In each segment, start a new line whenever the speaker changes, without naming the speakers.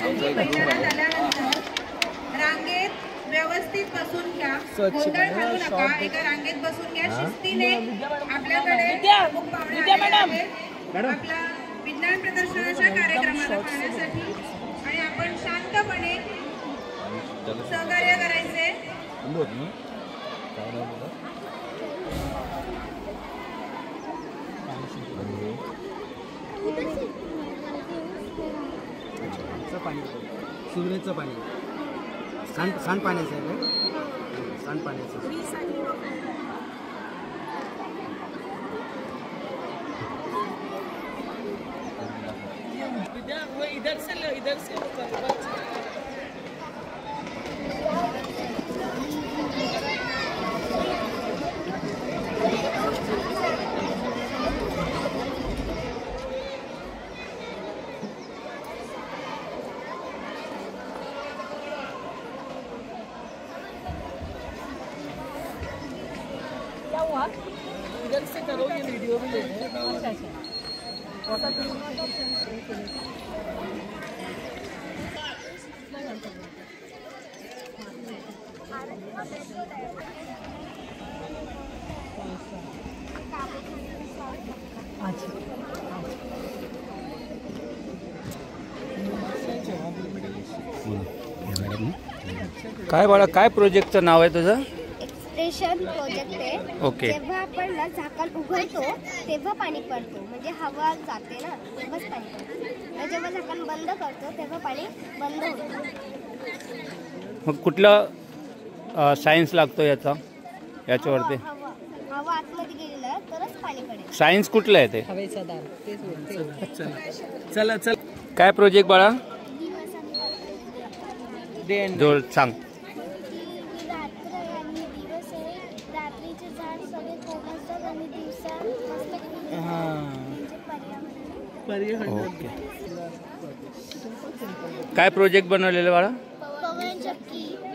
तुम्ही मैदानात आल्यानंतर रांगेत व्यवस्थित बसून घ्या, गोंधळ घालू नका, एका रांगेत बसून घ्या शिस्तीने। आपल्याकडे प्रमुख पाहुणे आलेले आहेत आपला विज्ञान प्रदर्शनाच्या कार्यक्रमाला पाहण्यासाठी आणि आपण शांतपणे सहकार्य करायचे।
शिवरेचं पाणी सांडपाण्याचं आहे का? सांडपाण्याचं
इधर से करो, ये वीडियो भी ले
काय बाळा, काय प्रोजेक्टचं नाव आहे तुझं?
एक्सप्रेशन प्रोजेक्ट आहे।
ओके।
जेव्हा आपण झाकण उघडतो तेव्हा पाणी पडतो, म्हणजे हवा जाते ना तेव्हाच पाणी पडतं। जेव्हा झाकण बंद करतो तेव्हा पाणी बंद होतं।
मग कुठला सायन्स लागतो याच्यावरती?
हवा आतमध्ये गेलेला तरच पाणी पडेल।
सायन्स कुठलं आहे ते?
हवेचा दार तेच चला चल।
काय प्रोजेक्ट बाळा? जोर सांग। ओके। काय प्रोजेक्ट बनवलेलं बाळा?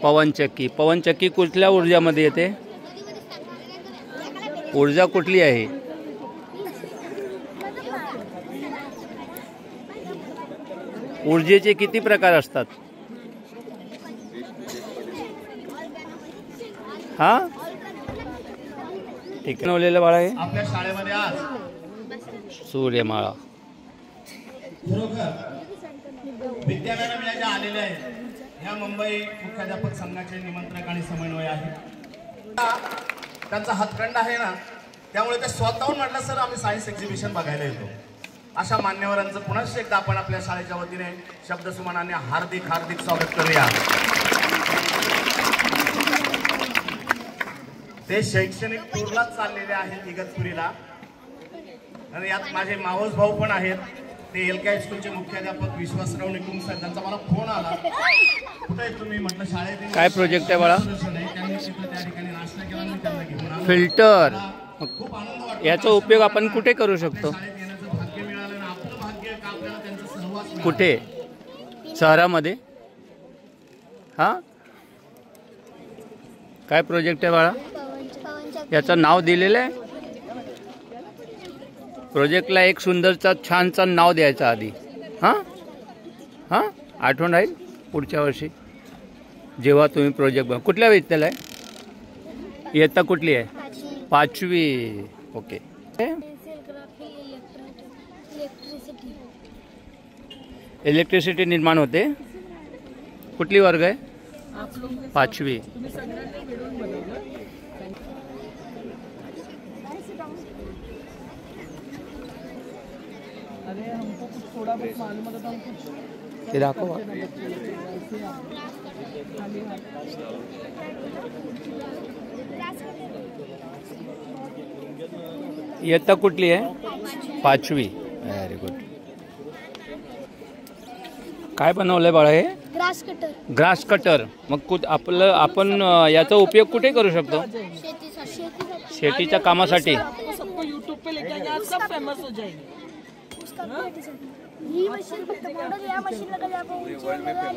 पवनचक्की। पवनचक्की कुठल्या ऊर्जामध्ये येते? ऊर्जा कुठली आहे? ऊर्जेचे किती प्रकार असतात? हा ठीक आहे। बनवलेलं बाळा आहे
आपल्या शाळेमध्ये आज
सूर्यमाळा।
खरोखर विद्यामॅडम या ज्या आलेल्या आहेत ह्या मुंबई मुख्याध्यापक संघाचे निमंत्रक आणि समन्वय आहे। त्यांचा हातखंड आहे ना, त्यामुळे ते स्वतःहून म्हटलं सर आम्ही सायन्स एक्झिबिशन बघायला येतो। अशा मान्यवरांचं पुन्हा एकदा आपण आपल्या शाळेच्या वतीने शब्दसुमनाने हार्दिक हार्दिक स्वागत करूया। ते शैक्षणिक टूरला चाललेले आहेत इगतपुरीला आणि यात माझे मावस भाऊ पण आहेत। ते एलके हायस्कूलचे मुख्याध्यापक विश्वासराव निकुम सर, त्यांचा मला फोन आला, कुठे तुम्ही? म्हटलं शाळेत।
काय प्रोजेक्ट आहे बाळा?
त्यांनी त्या ठिकाणी नाश्ता केला आणि त्यांना घेऊन आलो।
फिल्टर।
खूप आनंद वाटतो।
याचा उपयोग आपण कुठे करू शकतो?
शाळेत येण्याचं भाग्य मिळालं ना, आपलं भाग्य का आपल्याला त्यांचा सहवास मिळाला।
कुठे? शहरामध्ये? हा काय प्रोजेक्ट आहे बाळा? याचं नाव दिलेलं आहे? प्रोजेक्टला एक सुंदरचा छानचा नाव द्यायचं आधी। हां हां आठवण राहील पुढच्या वर्षी जेव्हा तुम्ही प्रोजेक्ट कुठल्या विद्यालय? इयत्ता कुठली आहे? 5वी। ओके। इलेक्ट्रिसिटी निर्माण होते। कुठली वर्ग आहे? 5वी।
अरे हमको कुछ थोड़ा बहुत मालूम होता तो हम कुछ
ते दाखव। इयत्ता कुठली आहे? 5वी। Very good. काय बनवलंय बाळा हे?
Grass cutter.
Grass cutter. मग आपण याचा उपयोग कुठे करू शकतो? शेतीच्या कामासाठी।
सबको यूट्यूब पे लेके आएंगे, आज सब फेमस हो जाएंगे।
ही मशीन फक्त मॉडेल या मशीनला कधी आपण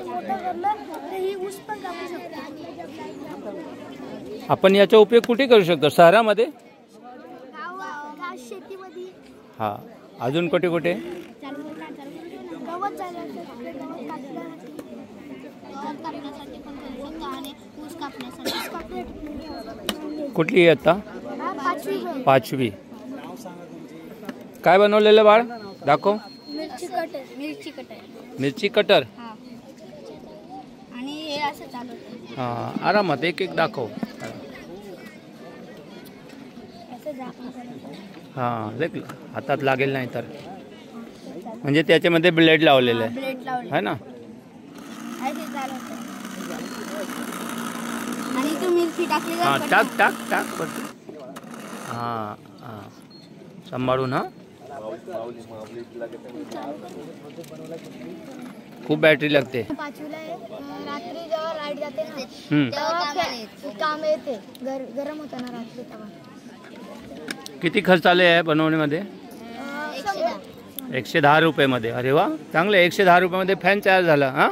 मोठं करलं तर ही ऊस पण कापू शकतो।
आपण याचा उपयोग कुठे करू शकतो? शहरामध्ये?
शेतीमध्ये।
हा अजून कुठे कुठे?
गवत
कुठली आता? 5वी. काय बनवलेलं बाळ? दाखव. मिरची कटर.
आणि हे असं चालवतं.
हां, आरामात एक एक दाखव. हां, देख हातात लागेल नाही तर. म्हणजे त्याच्यामध्ये ब्लेड लावलेलं आहे, है ना?
आणि तू मिरची टाकली.
हां, टाक टाक टाक. हां हां, सांभाळून. हां, खूप बॅटरी लागते.
5वीला रात्री जेव्हा लाईट जाते ना तेव्हा काम येते. गरम होतं ना रात्री तेव्हा.
किती खर्च आले आहे बनवण्यामध्ये? 110 रुपयामध्ये. अरे वा, चांगलं. 110 रुपयामध्ये फॅन तयार झाला. हां,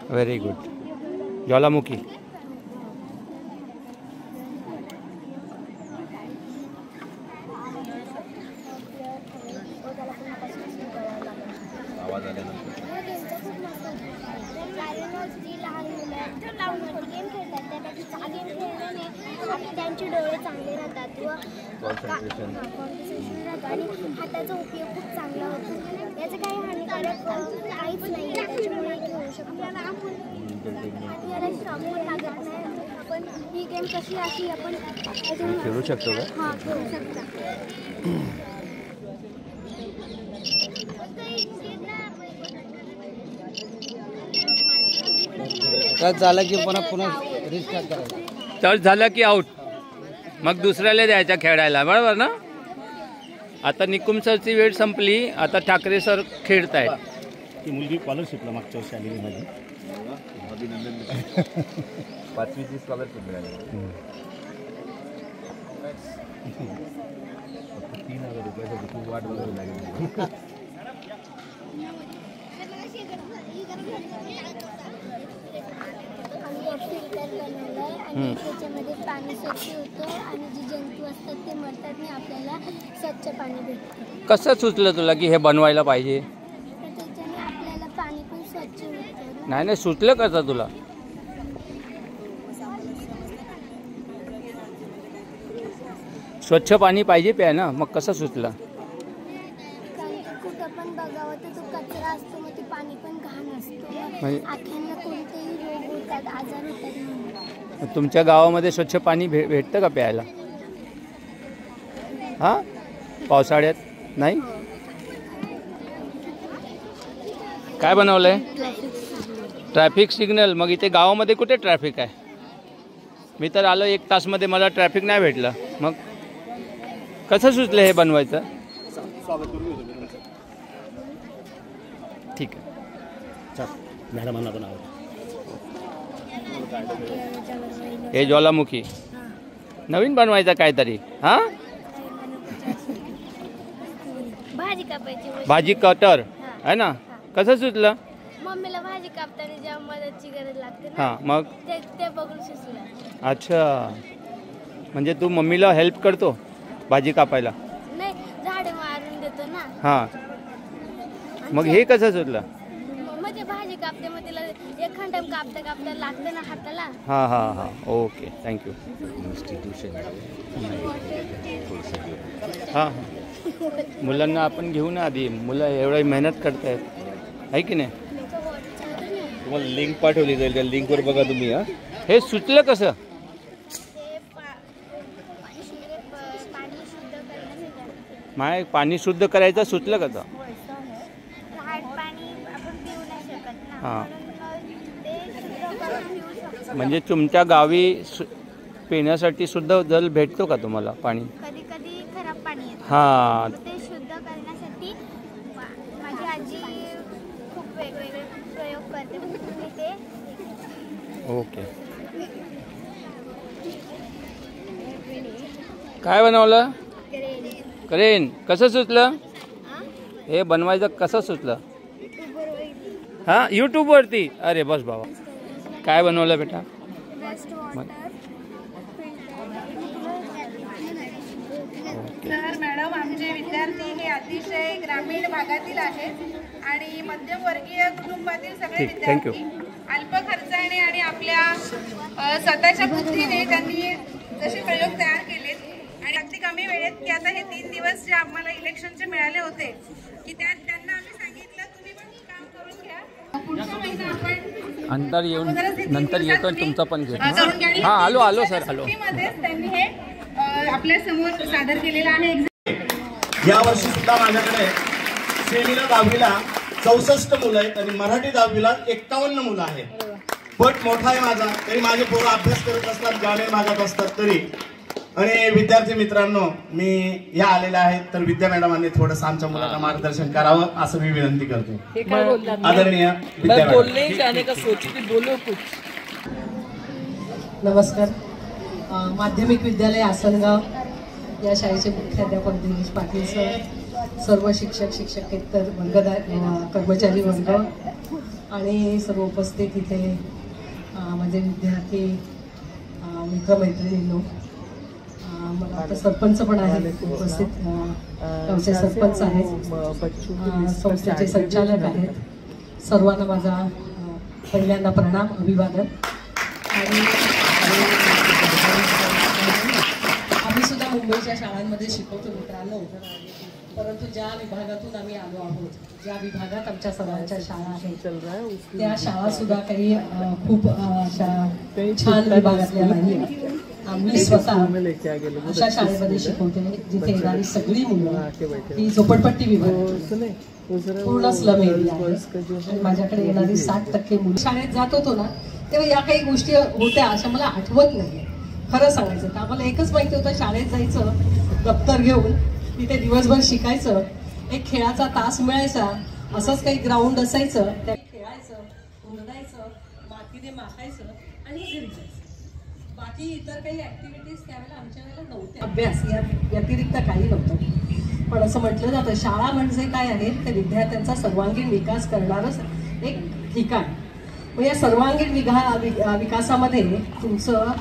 व्हेरी गुड. ज्वालामुखी.
त्यांचे डोळे चांगले राहतात व कॉन्सन्ट्रेशन राहतं आणि हाताचा उपयोग खूप चांगला होतो. याचं काही हानिकारक काहीच नाही आहे. त्याच्यामुळे खेळू शकतो. आपल्याला श्रम पण लागत नाही. आपण ही गेम कशी अशी आपण
खेळू शकतो का?
हां, खेळू शकता.
टच झाला की पुन्हा रिस्टार्ट करायचं.
टच झालं की आउट. मग दुसऱ्याला द्यायचा खेळायला, बरोबर ना? आता निकुम सरची वेळ संपली. आता ठाकरे सर खेळत आहेत.
ती मुलगी स्कॉलरशिपला मागच्या वर्षी आलेली माझी. अभिनंदन.
5वीची स्कॉलरशिप मिळाली. 3,000 रुपयासाठी खूप वाट बघावी लागेल.
फिल्टर बनवलंय आणि त्याच्यामध्ये पाणी स्वच्छ होतं आणि जे जंतू असतात ते मरतात आणि आपल्याला स्वच्छ पाणी भेटतं.
कसं सुचलं तुला की हे बनवायला पाहिजे?
तर त्याच्याने आपल्याला पाणी पण स्वच्छ होतं.
नाही नाही, सुचलं कसं तुला? स्वच्छ पाणी पाहिजे प्यायला, मग कसं सुचलं?
कारण कुठं पण बघावं तर तो कचरा असतो, मग ते पाणी पण घाण असतो.
म्हणजे
आख्यांना कोणतेही रोग होतात, आजार होतात म्हणून.
तुमच्या गावामध्ये स्वच्छ पाणी भेटतं का प्यायला? हां, पावसाळ्यात नाही? काय बनवलंय? Traffic signal. मग इथे गावामध्ये कुठे ट्रॅफिक आहे? मी तर आलो 1 तासमध्ये, मला ट्रॅफिक नाही भेटलं. मग कसं सुचलं हे बनवायचं? ठीक आहे.
मॅडमांना पण आवडतं.
हे ज्वालामुखी नवीन बनवायचं काहीतरी. हां,
भाजी कापायची.
भाजी कटर आहे ना? कसं सुचलं?
मम्मीला भाजी कापताना जेव्हा मदतची गरज लागते ना,
हां, मग
ते बघून सुचलं.
अच्छा, म्हणजे तू मम्मीला हेल्प करतो भाजी कापायला?
नाही, झाडे मारून देतो ना.
हां, मग हे कसं सुचलं?
म्हणजे भाजी कापते, मग तिला एखादं कापता कापता लागतं ना हाताला.
हां हां हां, ओके, थँक्यू. हां, मुलांना आपण घेऊ ना आधी. मुलं एवढी मेहनत करतायत, आहे की नाही?
तुम्हाला लिंक पाठवली जाईल, त्या लिंकवर बघा तुम्ही. हां,
हे सुचलं कसं? माय पाणी शुद्ध करायचं सुचलं कसं? हां, म्हणजे तुमच्या गावी पिण्यासाठी सुद्धा जल भेटतो का तुम्हाला पाणी?
कधी कधी खराब पाणी येतं.
हां,
ते शुद्ध करण्यासाठी माझी आजी खूप वेगवेगळे प्रयोग करते. मी ते
ओके. काय बनवलं? करेन. कसं सुचलं हे बनवायचं? कसं सुचलं? हां, यूट्यूबवरती. अरे बस बाबा. काय बनवलं बेटा?
तर मॅडम मॅडम आमचे विद्यार्थी हे अतिशय ग्रामीण भागातील आहेत आणि मध्यमवर्गीय कुटुंबातील सगळे विद्यार्थी अल्प खर्चाने आणि आपल्या स्वतःच्या बुद्धीने त्यांनी जसे प्रयोग तयार केलेत आणि अगदी कमी वेळेत की आता हे 3 दिवस जे आम्हाला इलेक्शनचे मिळाले होते की त्यांना आम्ही सांगितलं तुम्ही पण काम करून घ्या, पुढच्या महिना आपण
अंतर येऊन नंतर येतो तुमचा पण घेतो. हां आलो सर आलो.
त्यांनी हे आपल्या समोर सादर केलेलं आहे.
या वर्षी सुद्धा माझ्याकडे सेमीला 10वीला 64 मुलं आहेत आणि मराठी 10वीला 51 मुलं आहेत. पट मोठा आहे माझा, तरी माझे पोरं अभ्यास करत असतात, ग्रामीण भागात असतात तरी. आणि विद्यार्थी मित्रांनो, मी या आलेल्या आहेत तर विद्या मॅडमांनी थोडंसं आमच्या मुलांना मार्गदर्शन करावं असं मी विनंती करतो. आदरणीय विद्या मॅडम.
नमस्कार. माध्यमिक विद्यालय आसनगाव या शाळेचे मुख्याध्यापक दिनेश पाटील सर, सर्व शिक्षक शिक्षकेतर कर्मचारी वर्ग आणि सर्व उपस्थित इथे माझे विद्यार्थी मित्रमैत्रिणींनो, मला आता सरपंच पण आहेत उपस्थित, गावचे सरपंच आहेत, संस्थेचे संचालक आहेत, सर्वांना माझा पहिल्यांदा प्रणाम अभिवादन. आणि आम्ही सुद्धा मुंबईच्या शाळांमध्ये शिकवतो मित्रांनो, परंतु ज्या विभागातून आम्ही आलो आहोत, ज्या विभागात आमच्या सर्वांच्या शाळा आहेत त्या शाळा सुद्धा काही खूप छान विभागातल्या नाही. आम्ही स्वतः अशा शाळेमध्ये शिकवते जिथे येणारी सगळी मुलं ही झोपडपट्टी विभाग पूर्ण स्लम एरिया आहे. माझ्याकडे येणारी 60% मुलं शाळेत जात होतो ना तेव्हा या काही गोष्टी होत्या अशा मला आठवत नाही. खरं सांगायचं तर आम्हाला एकच माहिती होतं, शाळेत जायचं दप्तर घेऊन तिथे दिवसभर शिकायचं, एक खेळाचा तास मिळायचा, असंच काही ग्राउंड असायचं, त्या खेळायचं, उंडरायचं, मातीने माखायचं आणि घरी जायचं. बाकी इतर काही ऍक्टिव्हिटीज त्यावेळेला आमच्या वेळेला नव्हत्या. अभ्यास या व्यतिरिक्त काही नव्हतं. पण असं म्हटलं जातं शाळा म्हणजे काय आहे तर विद्यार्थ्यांचा सर्वांगीण विकास करणारच एक ठिकाण. मग या सर्वांगीण विकासामध्ये तुमचं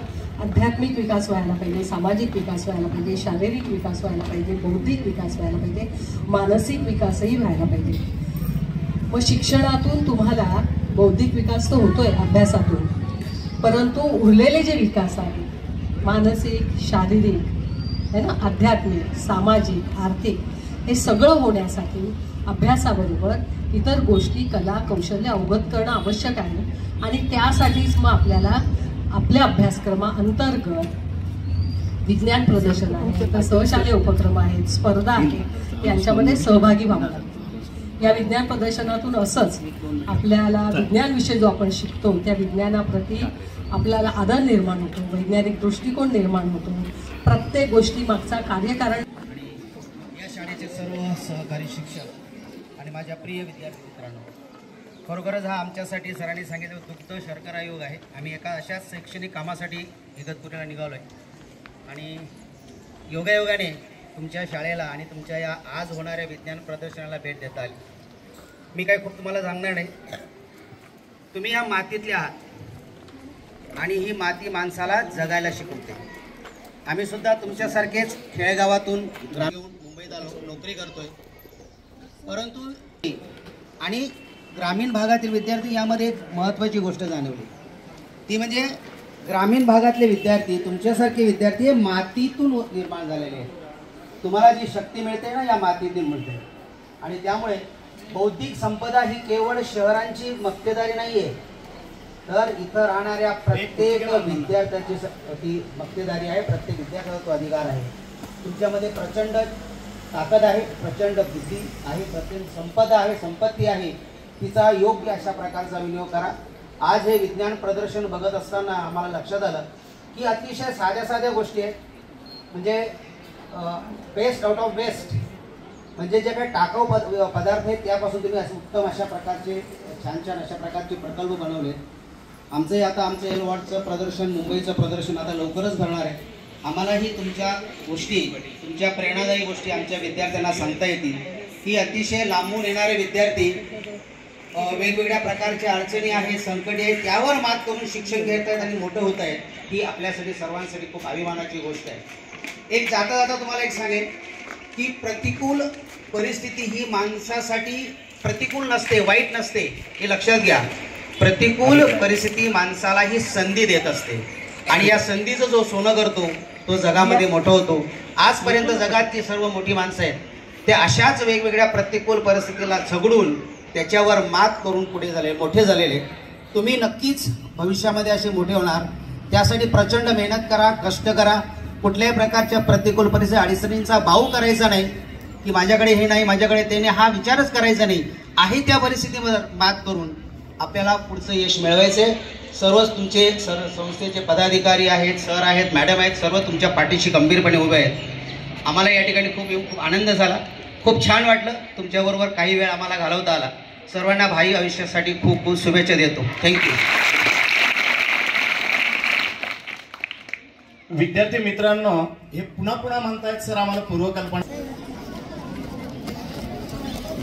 आध्यात्मिक विकास व्हायला पाहिजे, सामाजिक विकास व्हायला पाहिजे, शारीरिक विकास व्हायला पाहिजे, बौद्धिक विकास व्हायला पाहिजे, मानसिक विकासही व्हायला पाहिजे. मग शिक्षणातून तुम्हाला बौद्धिक विकास तर होतोय अभ्यासातून, परंतु उरलेले जे विकास आहेत मानसिक, शारीरिक है ना, आध्यात्मिक, सामाजिक, आर्थिक, हे सगळं होण्यासाठी अभ्यासाबरोबर इतर गोष्टी, कला, कौशल्य अवगत करणं आवश्यक आहे. आणि त्यासाठीच मग आपल्याला आपल्या अभ्यासक्रमाअंतर्गत विज्ञान प्रदर्शन आहे, तर सहशालेय उपक्रम आहेत, स्पर्धा आहेत, यांच्यामध्ये सहभागी व्हावं लागतं. या विज्ञान प्रदर्शनातून असंच आपल्याला विज्ञानविषयी जो आपण शिकतो त्या विज्ञानाप्रती आपल्याला आदर निर्माण होतो, वैज्ञानिक दृष्टिकोन निर्माण होतो, प्रत्येक गोष्टी मागचा कार्यकारण.
या शाळेचे सर्व सहकारी शिक्षक आणि माझ्या प्रिय विद्यार्थी मित्रांनो, खरोखरच हा आमच्यासाठी सरांनी सांगितलं दुग्ध शर्करा योग आहे. आम्ही एका अशाच शैक्षणिक कामासाठी इगतपुरीला निघालो आहे आणि योगायोगाने तुमच्या शाळेला आणि तुमच्या या आज होणाऱ्या विज्ञान प्रदर्शनाला भेट देता आली. मी काय खूप तुम्हाला सांगणार नाही, तुम्ही या मातीतले आहात आणि ही माती माणसाला जगायला शिकवते. आम्ही सुद्धा तुमच्यासारखेच खेडेगावातून मुंबईत आलो, नोकरी करतोय, परंतु आणि ग्रामीण भागातील विद्यार्थी यामध्ये एक महत्त्वाची गोष्ट जाणवली, ती म्हणजे ग्रामीण भागातले विद्यार्थी तुमच्यासारखे विद्यार्थी हे मातीतून निर्माण झालेले आहेत. तुम्हाला जी शक्ती मिळते ना या मातीतून मिळते आणि त्यामुळे बौद्धिक संपदा ही केवळ शहरांची मक्तेदारी नाही आहे, तर इथं राहणाऱ्या प्रत्येक विद्यार्थ्याची ती मक्तेदारी आहे, प्रत्येक विद्यार्थ्याचा तो अधिकार आहे. तुमच्यामध्ये प्रचंड ताकद आहे, प्रचंड बुद्धी आहे, प्रचंड संपदा आहे, संपत्ती आहे, तिचा योग्य अशा प्रकारचा विनियोग करा. आज हे विज्ञान प्रदर्शन बघत असताना आम्हाला लक्षात आलं की अतिशय साध्या साध्या गोष्टी आहेत, म्हणजे बेस्ट आउट ऑफ वेस्ट, म्हणजे जे काही टाकाऊ पदार्थ आहेत त्यापासून तुम्ही असं उत्तम अशा प्रकारचे छान छान अशा प्रकारचे प्रकल्प बनवले. आमचं एल वॉर्डचं प्रदर्शन, मुंबईचं प्रदर्शन आता लवकरच भरणार आहे. आम्हालाही तुमच्या गोष्टी, तुमच्या प्रेरणादायी गोष्टी आमच्या विद्यार्थ्यांना सांगता येतील. ही अतिशय लांबून येणारे विद्यार्थी वेगवेगळ्या प्रकारच्या अडचणी आहेत, संकटे आहेत, त्यावर मात करून शिक्षण घेत आहेत आणि मोठं होत आहेत. ही आपल्यासाठी सर्वांसाठी खूप अभिमानाची गोष्ट आहे. एक जाता जाता तुम्हाला एक सांगेन, की प्रतिकूल परिस्थिती ही माणसासाठी प्रतिकूल नसते, वाईट नसते, हे लक्षात घ्या. प्रतिकूल परिस्थिती माणसाला ही संधी देत असते आणि या संधीचं जो सोनं करतो तो जगामध्ये मोठं होतो. आजपर्यंत जगातली सर्व मोठी माणसं आहेत ते अशाच वेगवेगळ्या प्रतिकूल परिस्थितीला झगडून त्याच्यावर मात करून पुढे मोठे झालेले. तुम्ही नक्कीच भविष्यामध्ये असे मोठे होणार. त्यासाठी प्रचंड मेहनत करा, कष्ट करा. कुठल्याही प्रकारच्या प्रतिकूल परिस्थिती अडचणींचा भाव करायचा नाही की माझ्याकडे हे नाही, माझ्याकडे ते नाही, हा विचारच करायचा नाही. आहे त्या परिस्थितीवर मात करून आपल्याला पुढचं यश मिळवायचे. सर्वच तुमचे संस्थेचे पदाधिकारी आहेत, सर आहेत, मॅडम आहेत, सर्व तुमच्या पाठीशी गंभीरपणे उभे आहेत. आम्हाला या ठिकाणी खूप आनंद झाला, खूप छान वाटलं. तुमच्याबरोबर काही वेळ आम्हाला घालवता आला. सर्वांना भावी आयुष्यासाठी खूप खूप शुभेच्छा देतो. थँक्यू.
विद्यार्थी मित्रांनो, हे पुन्हा पुन्हा म्हणतायत सर आम्हाला पूर्वकल्पना.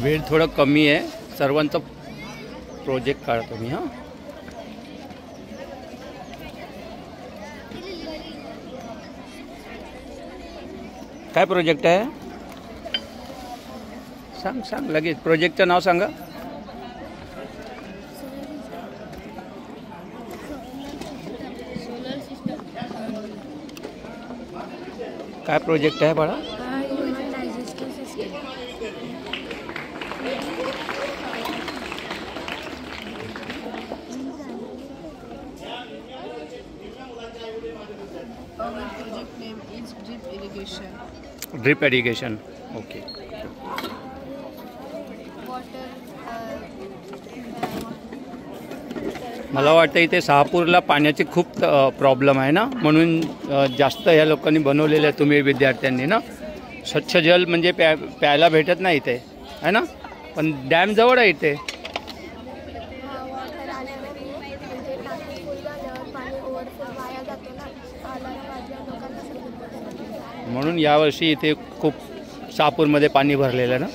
वेळ थोडं कमी आहे, सर्वांचा प्रोजेक्ट काढतो मी. हां, काय प्रोजेक्ट आहे? सांग लगेच. प्रोजेक्टचं नाव सांगा. काय प्रोजेक्ट आहे बाळा? Drip irrigation. ओके. मला वाटतं इथे शहापूरला पाण्याची खूप प्रॉब्लेम आहे ना, म्हणून जास्त ह्या लोकांनी बनवलेलं आहे, तुम्ही विद्यार्थ्यांनी ना. स्वच्छ जल म्हणजे प्यायला भेटत नाही इथे, आहे ना, पण डॅम जवळ आहे इथे. म्हणून यावर्षी इथे खूप शहापूरमध्ये पाणी भरलेलं ना.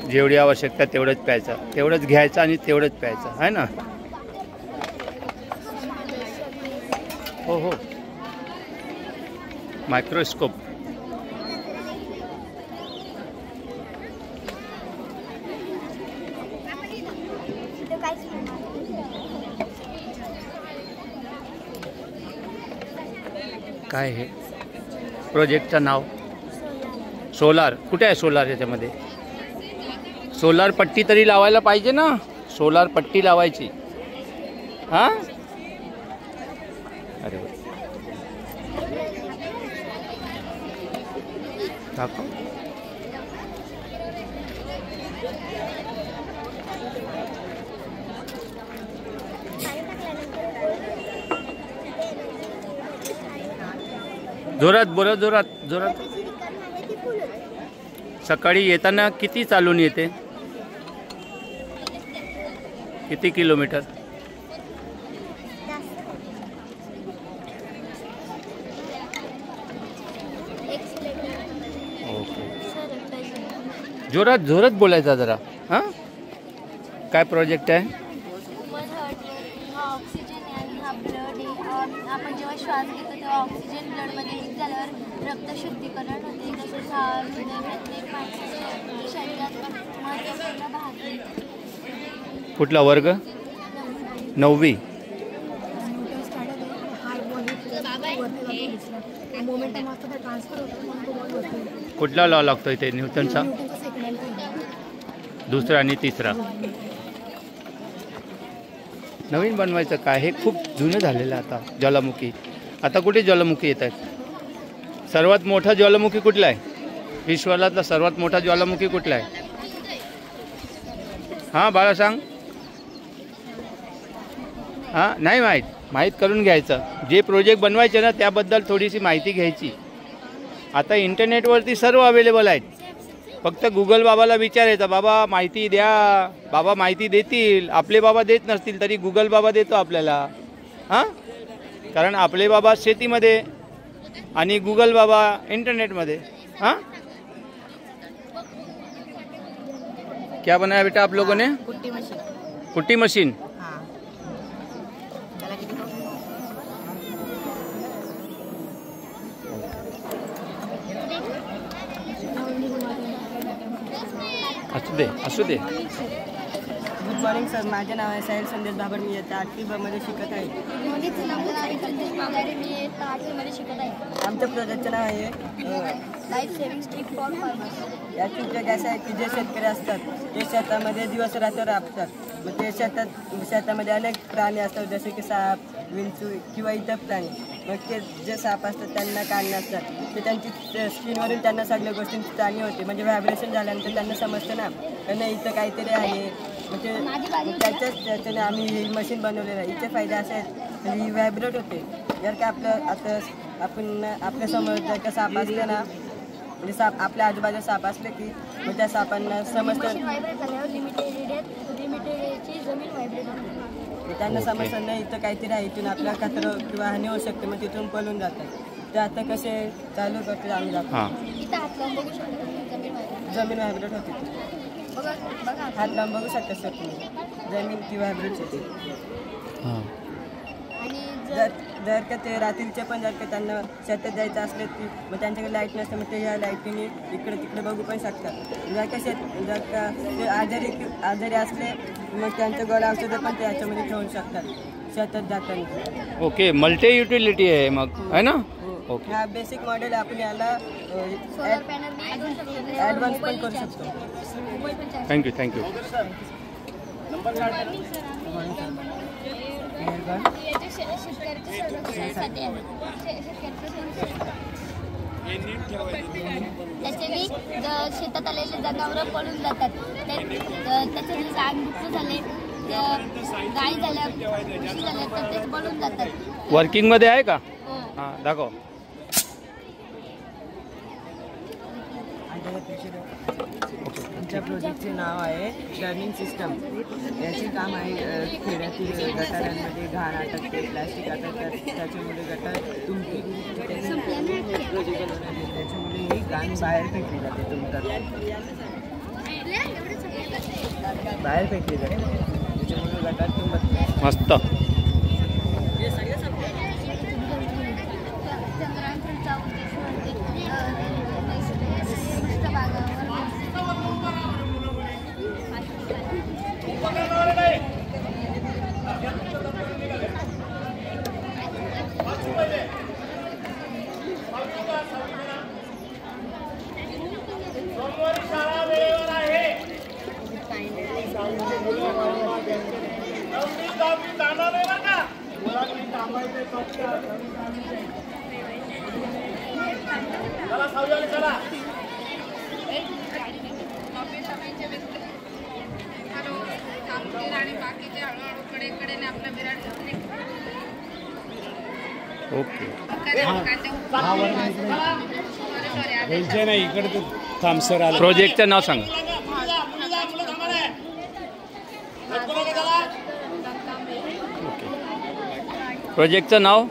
जेवढी आवश्यकता तेवढंच प्यायचं, तेवढंच घ्यायचं आणि तेवढंच प्यायचं, आहे ना. हो हो. मायक्रोस्कोप. काय हे प्रोजेक्टचं नाव? सोलार. कुठे आहे सोलार? याच्यामध्ये सोलार पट्टी तरी लावायला पाहिजे ना, सोलार पट्टी लावायची. हां, अरे दाखव. जोरात बोला, जोरात जोरात. सकाळी येताना किती चालून येते? किती किलोमीटर? ओके. जोरात जोरात बोलायचा जरा. हां, काय प्रोजेक्ट आहे?
आपण जेव्हा श्वास घेतो तेव्हा ऑक्सिजन ब्लडमध्ये लीक झाल्यावर रक्त शुद्धीकरण होते. तसेच हा हृदय प्रत्येक माणसाच्या शरीरात महत्त्वपूर्ण भाग आहे.
कुठला वर्ग? 9वी. कुठला लॉ लागतो इथे? न्यूटनचा दुसरा आणि तिसरा. नवीन बनवायचं काय? हे खूप जुनं झालेलं आता. ज्वालामुखी आता कुठे ज्वालामुखी येत आहेत? सर्वात मोठा ज्वालामुखी कुठला आहे? विश्वातला सर्वात मोठा ज्वालामुखी कुठला आहे? हां बाळा सांग. हां, नाही माहीत करून घ्यायचं. जे प्रोजेक्ट बनवायचे ना त्याबद्दल थोडीशी माहिती घ्यायची. आता इंटरनेटवरती सर्व अवेलेबल आहेत. फक्त गुगल बाबाला विचारायचं, बाबा माहिती द्या. बाबा माहिती देतील. आपले बाबा देत नसतील तरी गुगल बाबा देतो आपल्याला. हां, कारण आपले बाबा शेतीमध्ये आणि गुगल बाबा इंटरनेटमध्ये. हां, क्या बनाया बेटा आप लोगों ने?
कुट्टी मशीन.
कुट्टी मशीन. असू दे.
गुड मॉर्निंग सर, माझे नाव आहे साहिल संदेश बाबर. मी येत्या 8वी मध्ये शिकत आहे.
माझं नाव साहिल संदेश बाबर. मी येत्या 8वी मध्ये शिकत आहे.
आमच्या प्रोजेक्टचं नाव आहे
life saving stick for farmers.
याची उद्योग असा आहे की जे शेतकरी असतात ते शेतामध्ये दिवस रात्र राबतात. मग ते शेतामध्ये अनेक प्राणी असतात, जसे की साप, विंचू किंवा इतर प्राणी. मग ते जे साप असतात त्यांना कान नसतात, ते त्यांची स्किनवरून त्यांना सगळ्या गोष्टींची जाणीव होते. म्हणजे व्हायब्रेशन झाल्यानंतर त्यांना समजतं ना त्यांना इथं काहीतरी आहे. म्हणजे त्याच्याने आम्ही ही मशीन बनवलेलं आहे. हिचे फायदे असे आहेत म्हणजे ही व्हायब्रेट होते. जर का आपल्यासमोर जर का साप असले ना, म्हणजे साप आपल्या आजूबाजूला साप असले की मग त्या सापांना समजतं, त्यांना समजतं नाही इथं काहीतरी आहे, इथून आपल्या खतरा किंवा हानी होऊ शकते. मग तिथून पळून जातात. ते आता कसे चालू करतो आम्ही जातो. जमीन व्हायब्रेट होते. हात लांब बघू शकता सर तुम्ही, जमीन ती व्हायब्रेट होते. जर का ते रात्रीचे पण जर का त्यांना शेतात जायचं असले की मग त्यांच्याकडे लाईट नसते, मग ते ह्या लाईटीने इकडे तिकडे बघू पण शकतात. जर का ते आजारी असले मग त्यांचं गोळा औषधं पण ते याच्यामध्ये ठेवू शकतात शेतात जाताना.
ओके, मल्टी युटिलिटी आहे मग, आहे ना? ओके,
हा बेसिक मॉडेल आपण याला ॲडव्हान्स पण करू शकतो.
थँक्यू.
त्याच्याने शेतात आलेले जनावरं पळून जातात. त्याचे दुःख झाले, गाय झाल्या, म्हशी झाल्या तर ते पळून जातात.
वर्किंग मध्ये आहे का? हां, दाखव.
आमच्या प्रोजेक्टचे नाव आहे टर्निंग सिस्टम. याचे काम आहे खेड्यातील गटारांमध्ये घाण अटकते, प्लास्टिक अटकतात, त्याच्यामुळे गटार तुमची प्रोजेक्ट बनवण्यात त्याच्यामुळे ही घाण बाहेर फेकली जाते. बाहेर फेकली जाते, त्याच्यामुळे गटार तुंबत.
मस्त. ओके, प्रोजेक्टचं नाव सांगा. ओके, प्रोजेक्टचं नाव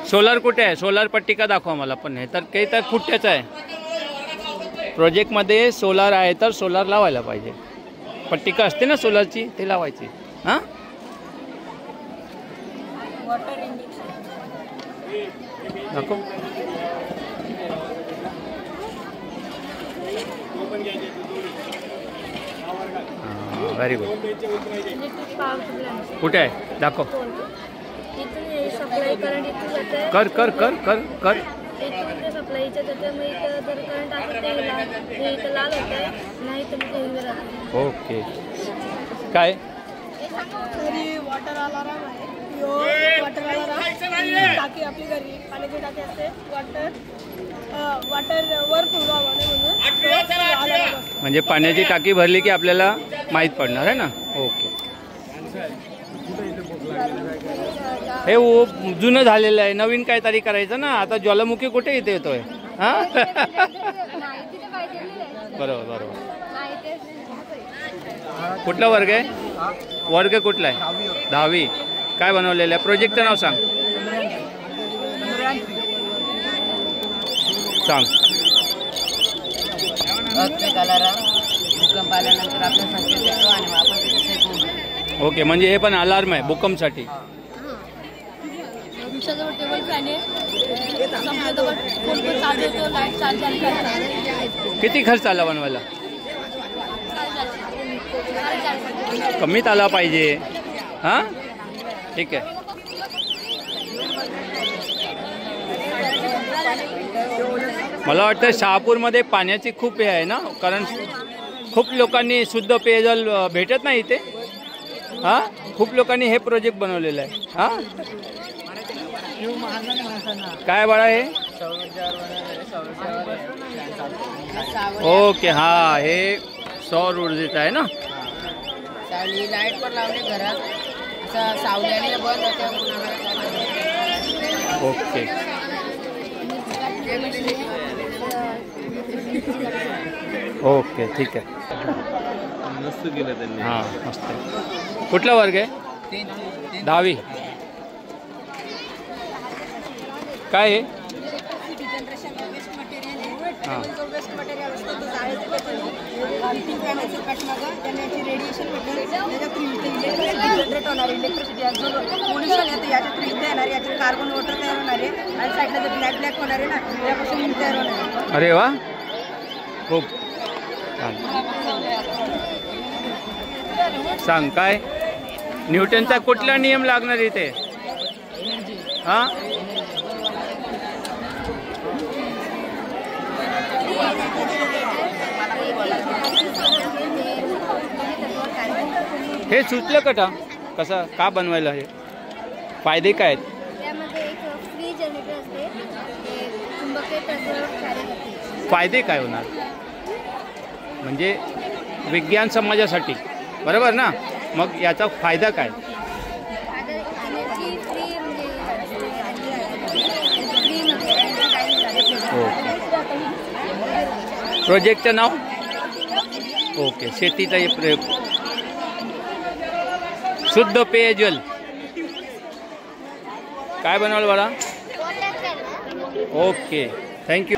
सोलर कुठे आहे? सोलर पट्टिका दाखवा मला. पण हे तर काही तर फुट्याचं आहे. प्रोजेक्टमध्ये सोलार आहे तर सोलार लावायला पाहिजे. पट्टिका असते ना सोलरची, ते लावायची. हां, दाखव. Very good. कुठे आहे? दाखव.
सप्लाय करंट इथून जाते.
कर कर कर कर कर
इथून सप्लायच्या जाते. मग इथं जर करंट असं ते इथं लाल होतं, नाही तर मग हिरवे राहतं.
ओके, काय
घरी वॉटर अलार्म आहे. वॉटर अलार्म टाकी आपली घरी पाण्याची टाकी असते. वॉटर वर फुलवावं म्हणून
म्हणजे पाण्याची टाकी भरली की आपल्याला माहीत पडणार आहे ना. ओके, हे जुनं झालेलं आहे, नवीन काहीतरी करायचं ना. आता ज्वालामुखी कुठे इथे येतोय? हां, बरोबर बरोबर. कुठला वर्ग आहे? वर्ग कुठला आहे? 10वी. काय बनवलेलं आहे? प्रोजेक्टचं नाव सांग. सांग.
भूकंप आल्यानंतर आपल्या संकेत देतो आणि आपण तिथे सेफ होऊन.
ओके, म्हणजे हे पण अलार्म आहे भूकंपसाठी. किती खर्च आला बनवायला? कमीत आला पाहिजे. हां ठीक आहे. मला वाटतं शहापूरमध्ये पाण्याची खूप हे आहे ना, कारण खूप लोकांनी शुद्ध पेयजल भेटत नाही इथे. हां खूप लोकांनी हे प्रोजेक्ट बनवलेलं आहे. हां काय बाळा हे? ओके हां हे सौर ऊर्जेचं आहे ना.
लाईट पण लावली घरात, सावल्याने बंद होते.
ओके ओके ठीक आहे.
मस्त केलं त्यांनी.
हां मस्त. कुठला वर्ग आहे? 10वी. काय आहे? हां
वेस्ट मटेरियल असतं ते जाळायचं, त्याची रेडिएशन जनरेट होणार इलेक्ट्रिसिटी, पोल्युशन येते याच्यात इथे येणार, याच्यात कार्बन वॉटर तयार होणार आहे आणि साईडला जे ब्लॅक ब्लॅक होणार आहे ना त्यापासून तयार होणार आहे.
अरे वा खूप सांग काय न्यूटनचा कुठला नियम लागणार इथे? हां हे सुचलं कसं का बनवायला? हे फायदे काय आहेत?
त्यामध्ये एक फ्री जनरेटर असते, चुंबकीय तत्त्वावर कार्य करते.
फायदे काय होणार म्हणजे विज्ञान समाजासाठी, बरोबर ना? मग याचा फायदा काय?
एनर्जी फ्री म्हणजे
हो. प्रोजेक्टचं नाव? ओके शेतीचा हे प्रयोग. शुद्ध पेयजल काय बनवलं बाळा? Okay thank you.